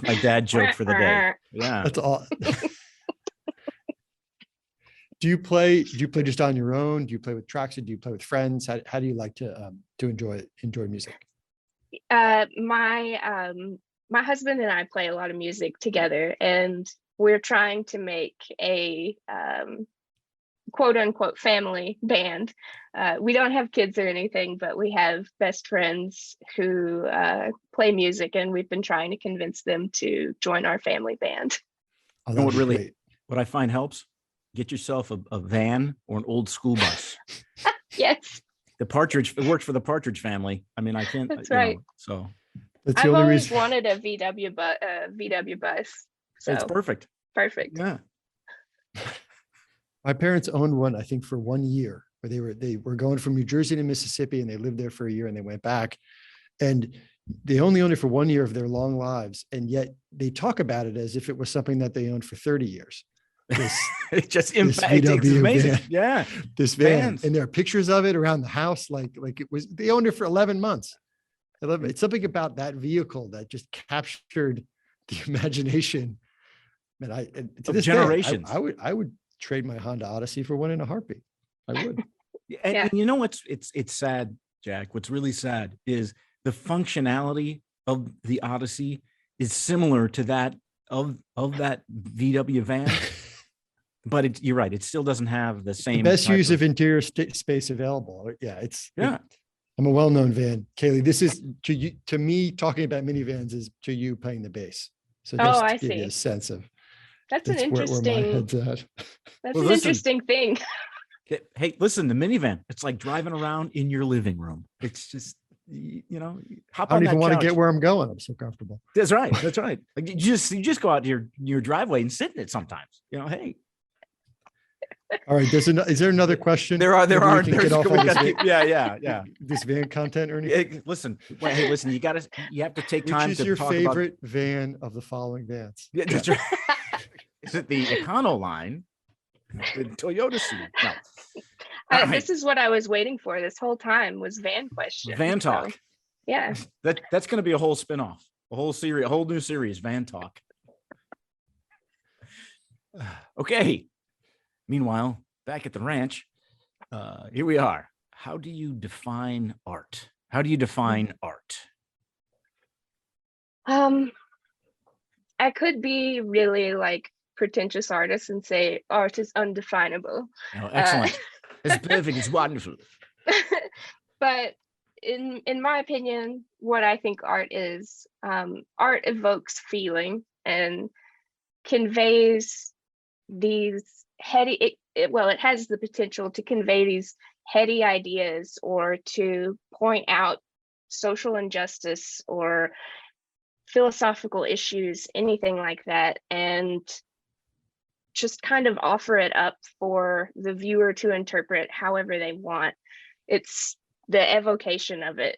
my dad joke for the day. Yeah, that's all. Do you play just on your own? Do you play with tracks? Or do you play with friends? How do you like to enjoy music? My husband and I play a lot of music together, and we're trying to make a quote unquote family band. We don't have kids or anything, but we have best friends who play music, and we've been trying to convince them to join our family band. Oh, you know what I find helps? Get yourself a van or an old school bus. Yes. It worked for the Partridge Family. I mean, I can't. That's right. So that's I've always wanted a VW bus. So it's perfect. Perfect. Yeah. My parents owned one, I think, for 1 year, where they were going from New Jersey to Mississippi, and they lived there for a year, and they went back, and they only owned it for 1 year of their long lives. And yet they talk about it as if it was something that they owned for 30 years. It just impacts. It's amazing. Van. Yeah. This van. And there are pictures of it around the house. Like it was, they owned it for 11 months. It's something about that vehicle that just captured the imagination. Man, to this generations. Day, I would trade my Honda Odyssey for one in a heartbeat. I would. And you know what's it's sad, Jack. What's really sad is the functionality of the Odyssey is similar to that of that VW van. But you're right. It still doesn't have the same best use of interior space available. Yeah, I'm a well-known van, Kayley. This is to me talking about minivans is to you playing the bass. So just I to give see. you a sense of that's an interesting. Where my head's at. That's an interesting thing. Hey, listen, the minivan. It's like driving around in your living room. It's just hop on I don't that even want to couch. get where I'm going. I'm so comfortable. That's right. That's right. Like you just go out to your driveway and sit in it sometimes. Hey. All right. Is there another question? There are. Maybe we can get off all this Yeah. this van content, Ernie. Hey, listen, you have to take time Which to is your talk favorite van of the following vans? about. Yeah, that's right. Is it the Econo line? The Toyota Seat? No. All right. This is what I was waiting for this whole time was van question. Van talk. So, yeah. That's going to be a whole spinoff, a whole series, a whole new series, Van Talk. Okay. Meanwhile, back at the ranch, here we are. How do you define art? How do you define art? I could be really like pretentious artist and say art is undefinable. Oh, excellent. It's perfect. It's wonderful. But in my opinion, what I think art is, art evokes feeling and conveys these heady, it has the potential to convey these heady ideas or to point out social injustice or philosophical issues, anything like that, and just kind of offer it up for the viewer to interpret however they want. It's the evocation of it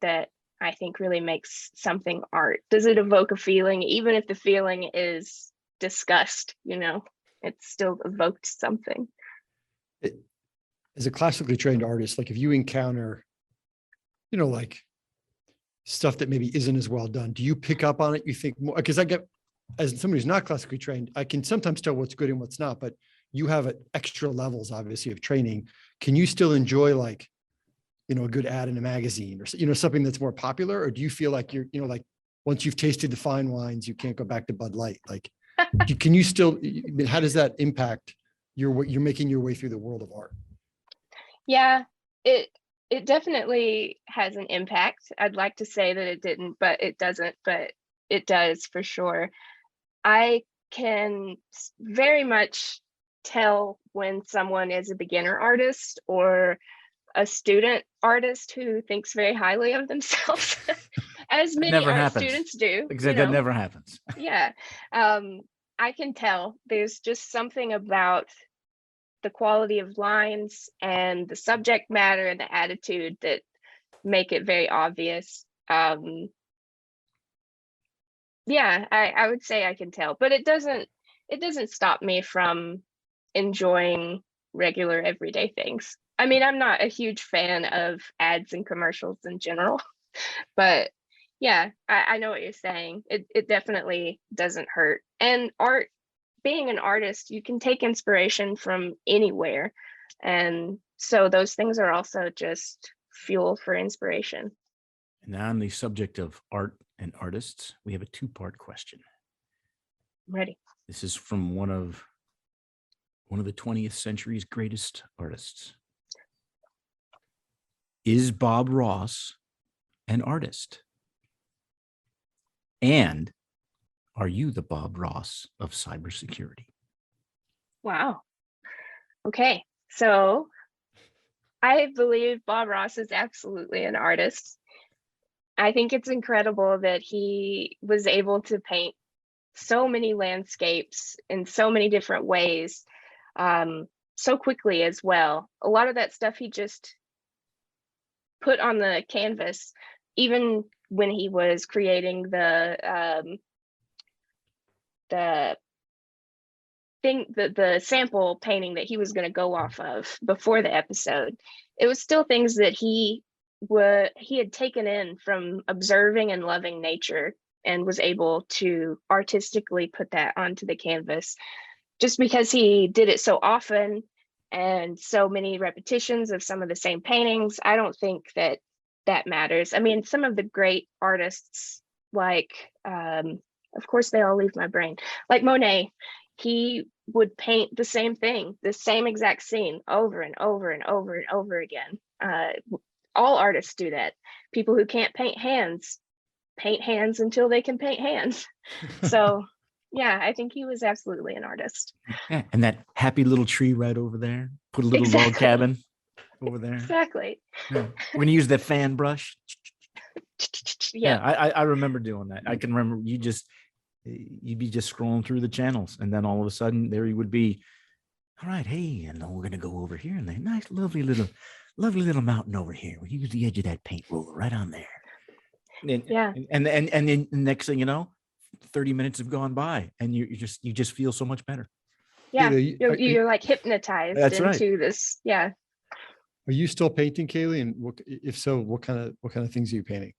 that I think really makes something art. Does it evoke a feeling? Even if the feeling is disgust, it's still evoked something. As a classically trained artist, like if you encounter, like stuff that maybe isn't as well done, do you pick up on it? You think more? Because as somebody who's not classically trained, I can sometimes tell what's good and what's not, but you have extra levels, obviously, of training. Can you still enjoy like, a good ad in a magazine or, something that's more popular? Or do you feel like you're, like once you've tasted the fine wines, you can't go back to Bud Light? Like, can you still, how does that impact you're making your way through the world of art? Yeah, it definitely has an impact. I'd like to say that it didn't, but it doesn't, but it does for sure. I can very much tell when someone is a beginner artist or a student artist who thinks very highly of themselves, as many art students do. Exactly, that never happens. Yeah, I can tell. There's just something about the quality of lines and the subject matter and the attitude that make it very obvious. Yeah, I would say I can tell, but it doesn't stop me from enjoying regular everyday things. I mean, I'm not a huge fan of ads and commercials in general, but yeah, I know what you're saying. It definitely doesn't hurt. And art, being an artist, you can take inspiration from anywhere. And so those things are also just fuel for inspiration. And on the subject of art and artists, we have a two-part question. I'm ready. This is from one of the 20th century's greatest artists. Is Bob Ross an artist? And are you the Bob Ross of cybersecurity? Wow. Okay, so I believe Bob Ross is absolutely an artist. I think it's incredible that he was able to paint so many landscapes in so many different ways, so quickly as well. A lot of that stuff he just put on the canvas, even when he was creating the sample painting that he was going to go off of before the episode. It was still things that he had taken in from observing and loving nature and was able to artistically put that onto the canvas. Just because he did it so often and so many repetitions of some of the same paintings, I don't think that matters. I mean, some of the great artists, like, of course, they all leave my brain, like Monet, he would paint the same thing, the same exact scene over and over and over and over again. All artists do that. People who can't paint hands until they can paint hands. So yeah, I think he was absolutely an artist. Yeah, and that happy little tree right over there, put a little log cabin over there. Exactly. Yeah. We're gonna use that fan brush. Yeah, I remember doing that. I can remember you'd be just scrolling through the channels, and then all of a sudden there he would be all right, hey, and then we're gonna go over here and the nice, lovely little mountain over here. We use the edge of that paint roller right on there. And, Yeah. And then next thing you know, 30 minutes have gone by and you just feel so much better. Yeah. Kaylee, You're like hypnoptized That's right. into this. Yeah. are you still painting, Kaylee? And if so, what kind of things are you painting?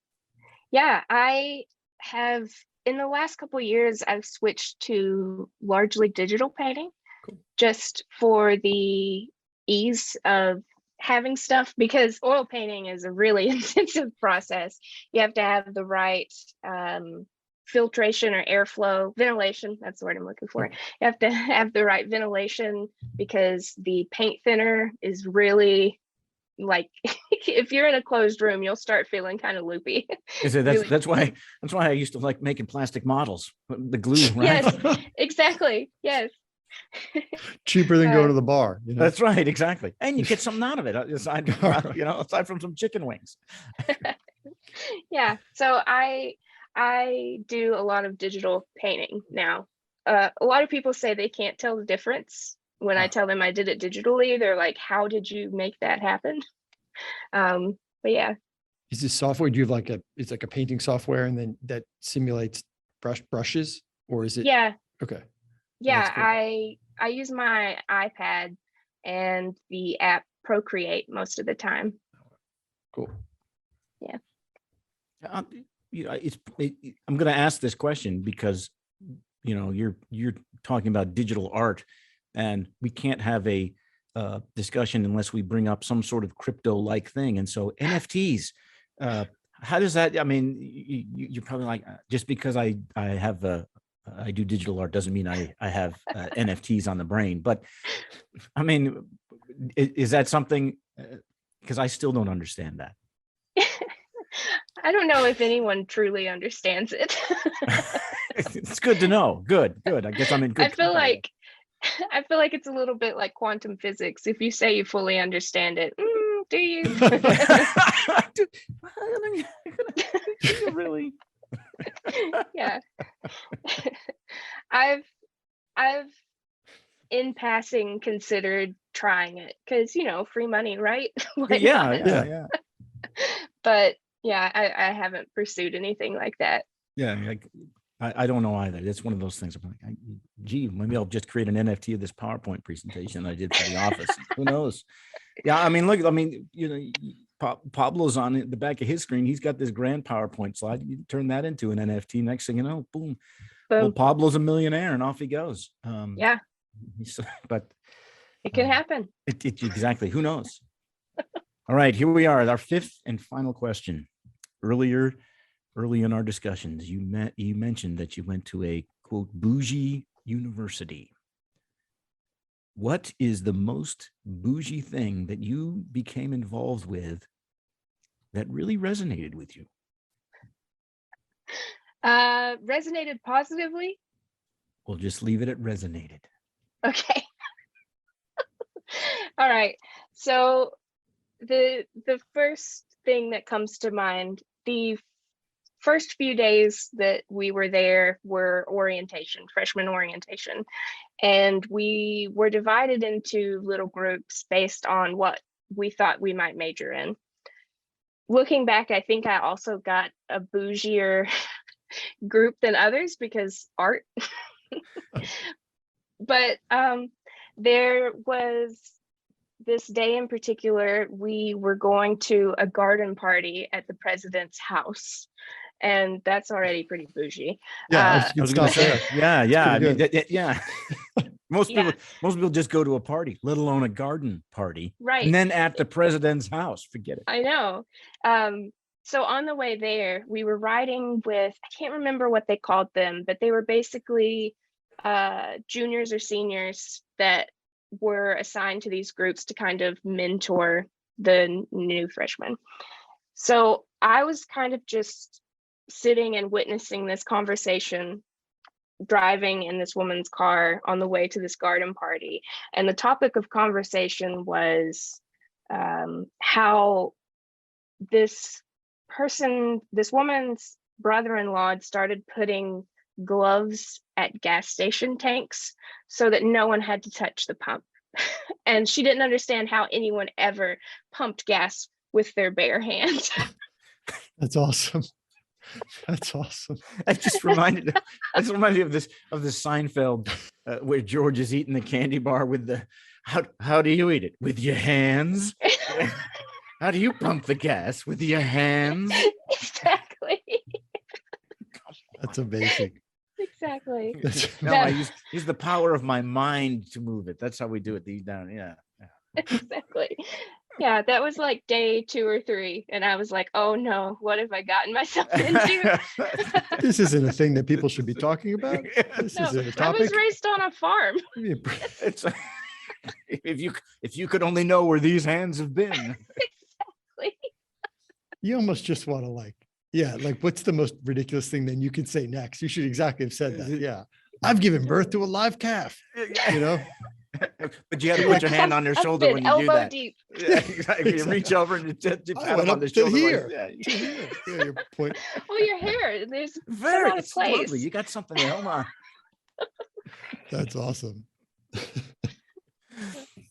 Yeah. I have, in the last couple of years, I've switched to largely digital painting. Cool. Just for the ease of having stuff, because oil painting is a really intensive process. You have to have the right filtration or airflow, ventilation, that's the word I'm looking for. You have to have the right ventilation because the paint thinner is really like, if you're in a closed room, you'll start feeling kind of loopy. That's why I used to like making plastic models, the glue, right? Yes, exactly. Yes. Cheaper than going to the bar. You know? That's right, exactly. And you get something out of it, aside from some chicken wings. Yeah. So I do a lot of digital painting now. A lot of people say they can't tell the difference when I tell them I did it digitally. They're like, how did you make that happen? But yeah. Is this software? Do you have it's like a painting software and then that simulates brushes, or is it? Yeah. Okay. Yeah. Cool. I use my iPad and the app Procreate most of the time. Cool. Yeah. I'm going to ask this question because, you're talking about digital art, and we can't have a discussion unless we bring up some sort of crypto-like thing. And so NFTs, how does that? I mean, you're probably like, just because I do digital art doesn't mean I have NFTs on the brain. But I mean, is that something? Because I still don't understand that. I don't know if anyone truly understands it. It's good to know. Good. I guess I'm in good. I feel like it's a little bit like quantum physics. If you say you fully understand it, do you? Do you really? Yeah. I've in passing considered trying it because free money, right? Yeah. But yeah, I haven't pursued anything like that. Yeah, I don't know either. It's one of those things. I'm like, gee, maybe I'll just create an NFT of this PowerPoint presentation I did for the office. Who knows? Yeah, I mean, look, Pablo's on the back of his screen. He's got this grand PowerPoint slide. You turn that into an NFT. Next thing you know, boom. Well, Pablo's a millionaire, and off he goes. Yeah, but it can happen. Exactly. Who knows? All right, here we are. Our fifth and final question. Early in our discussions, you mentioned that you went to a quote bougie university. What is the most bougie thing that you became involved with that really resonated with you? Resonated positively? We'll just leave it at resonated. Okay. All right. So the first thing that comes to mind, the first few days that we were there were freshman orientation. And we were divided into little groups based on what we thought we might major in. Looking back, I think I also got a bougier group than others because art. But there was this day in particular, we were going to a garden party at the president's house. And that's already pretty bougie. Yeah, I was gonna say. Yeah. Most people just go to a party, let alone a garden party, right? And then at the president's house, forget it. I know. So on the way there, we were riding with, I can't remember what they called them, but they were basically juniors or seniors that were assigned to these groups to kind of mentor the new freshmen. So I was kind of just sitting and witnessing this conversation, driving in this woman's car on the way to this garden party. And the topic of conversation was how this woman's brother-in-law had started putting gloves at gas station tanks so that no one had to touch the pump, And she didn't understand how anyone ever pumped gas with their bare hand. That's awesome. That's awesome. That just reminded me of this Seinfeld where George is eating the candy bar with the how do you eat it? With your hands? How do you pump the gas? With your hands? Exactly. That's amazing. Exactly. No, I use the power of my mind to move it. That's how we do it these down. Yeah. Exactly. Yeah, that was like day 2 or 3. And I was like, oh no, what have I gotten myself into? This isn't a thing that people should be talking about. This No, isn't a I topic. was raised on a farm. It's if you could only know where these hands have been. Exactly. You almost just want to like what's the most ridiculous thing then you could say next? You should exactly have said that. Yeah. I've given birth to a live calf, you know? But you had to put your hand on their shoulder when you do that. Deep. Yeah, exactly. You reach over and just pat them on the shoulder. Here. Yeah, Your point. Oh, your hair. There's very out of it's place. lovely. You got something to hold on. That's awesome.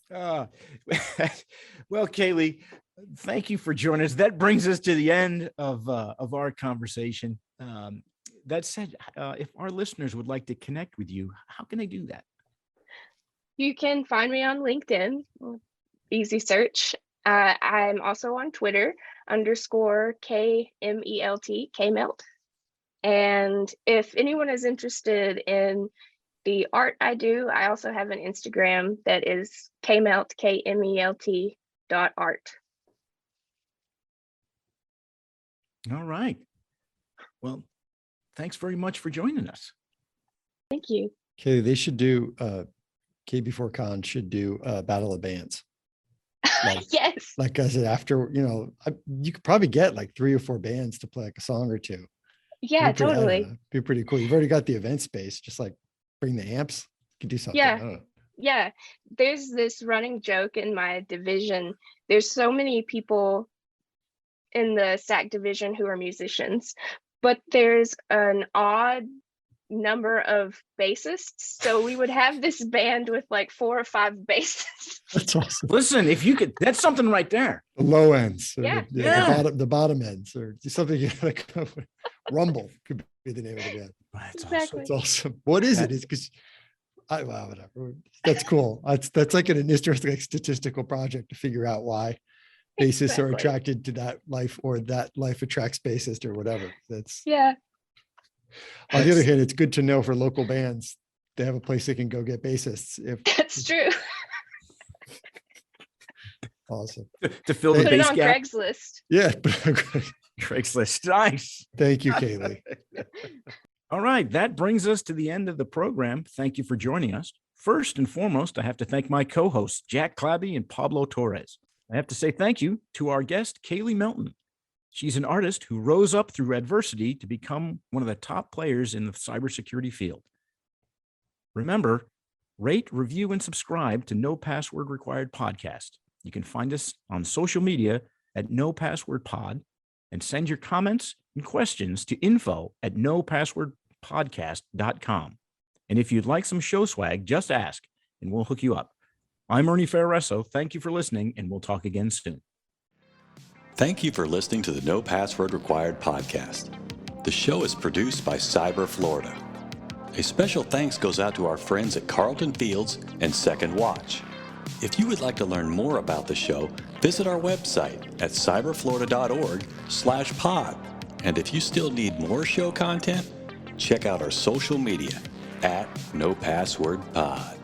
Well, Kayley, thank you for joining us. That brings us to the end of our conversation. That said, if our listeners would like to connect with you, how can they do that? You can find me on LinkedIn, easy search. I'm also on Twitter, _KMELT, Kmelt. And if anyone is interested in the art I do, I also have an Instagram that is Kmelt, KMELT.art. All right. Well, thanks very much for joining us. Thank you. Okay, they should do KnowBe4 Con should do Battle of Bands. Yes. Like I said, after, you could probably get like 3 or 4 bands to play like a song or 2. Yeah, totally. Be pretty cool. You've already got the event space, just like bring the amps, you could do something. Yeah. Yeah. There's this running joke in my division. There's so many people in the SAC division who are musicians, but there's an odd number of bassists, so we would have this band with like 4 or 5 bassists. That's awesome. Listen, if you could, that's something right there. The low ends, or Yeah. the bottom ends, or something like Rumble could be the name of the band. That's Exactly. That's awesome. What is it? It's because whatever. That's cool. That's like an interesting like statistical project to figure out why bassists are attracted to that life, or that life attracts bassist, or whatever. That's Yeah. On the other hand, it's good to know for local bands, they have a place they can go get bassists. If That's true. awesome. To fill the Put it bass on gap. Craigslist. Yeah. Craigslist. Nice. Thank you, Kayley. All right. That brings us to the end of the program. Thank you for joining us. First and foremost, I have to thank my co-hosts, Jack Clabby and Pablo Torres. I have to say thank you to our guest, Kayley Melton. She's an artist who rose up through adversity to become one of the top players in the cybersecurity field. Remember, rate, review, and subscribe to No Password Required Podcast. You can find us on social media at No Password Pod, and send your comments and questions to info@nopasswordpodcast.com. And if you'd like some show swag, just ask and we'll hook you up. I'm Ernie Ferreso. Thank you for listening, and we'll talk again soon. Thank you for listening to the No Password Required podcast. The show is produced by Cyber Florida. A special thanks goes out to our friends at Carlton Fields and Second Watch. If you would like to learn more about the show, visit our website at cyberflorida.org/pod. And if you still need more show content, check out our social media at No Password Pod.